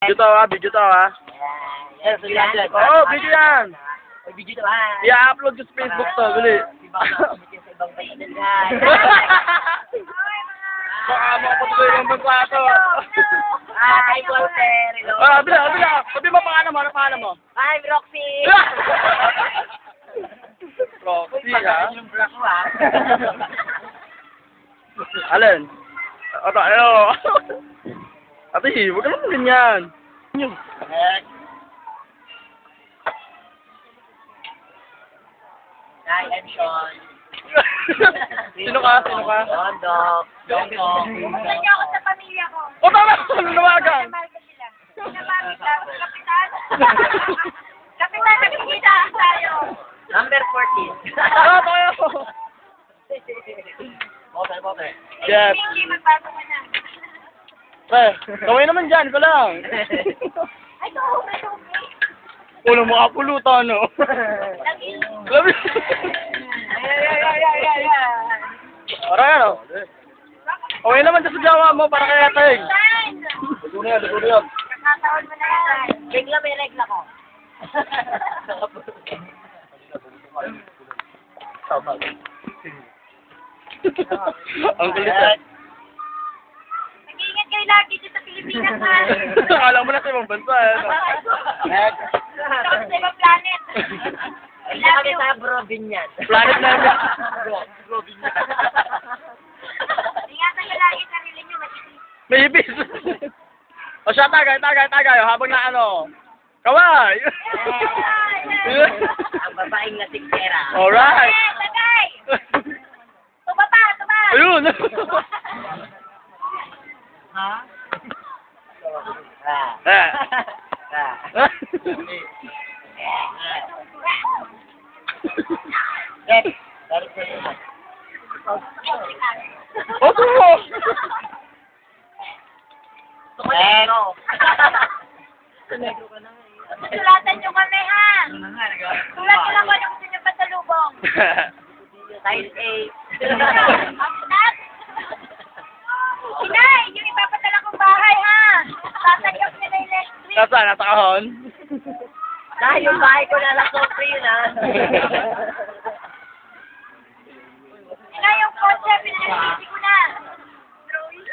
Video to ha, video to ha. Yes, yan. Oo, video yan. May video to ha. I-upload ko sa Facebook to, bili. Sa ibang bansa guys. Baka makapatuloy ng bansa to. Hi, Walter. Hello. Bila. Sabi mo pangalan mo. Hi, Roxy. Roxy ha. Yung black mo ha. Alin? Ito, ano? Ate, huwag ka naman ganyan. Hi, I'm Sean. Sino ka? Dondok. Pumunta niyo ako sa pamilya ko. O, tama! Lumagan! Mahal ko sila. Namamit lang. Kapitan. Kapitan, nakikita tayo. Number 14. Tayo! Bote. Jeff. Hindi, magbago mo na. Gawin naman dyan, ko lang. Ay, may tubig. Ulo mo kapulutan, no? Lagi. Labi! Aray, ano? Gawin naman dyan sa jawa mo para kaya tayo. Dugo na yan. Nakataon mo na yan. Regla may regla ko. Ang kulit ah. Nag-iingat kayo lagi dito sa Pilipinas, ha? Akala mo na sa ibang bansa, eh. no? Ikaw sa ibang planet. I Hindi love kami you. sa Brovin yan. Planet na yun. Ingatan ka lagi sarili niyo. Matitid. May ibis. O siya, tagay. Habang na ano. Kaway! Ang babaeng nasigtera. Alright! Tagay! Tuba pa! Ayun! Ha? Eh. Get. Oto mo! Sulatan niyo kami, ha? Sulat niyo lang kung ano gusto niyo pasalubong. Size 8. At, Inay, yung ipapadala kong bahay, ha? Sasayok nila yung next week. Nasaan? Nasa kahon? Dahil yung bahay ko na lang free yun ha. Inay, yung kotse, pinag-isip ko na. Drawing.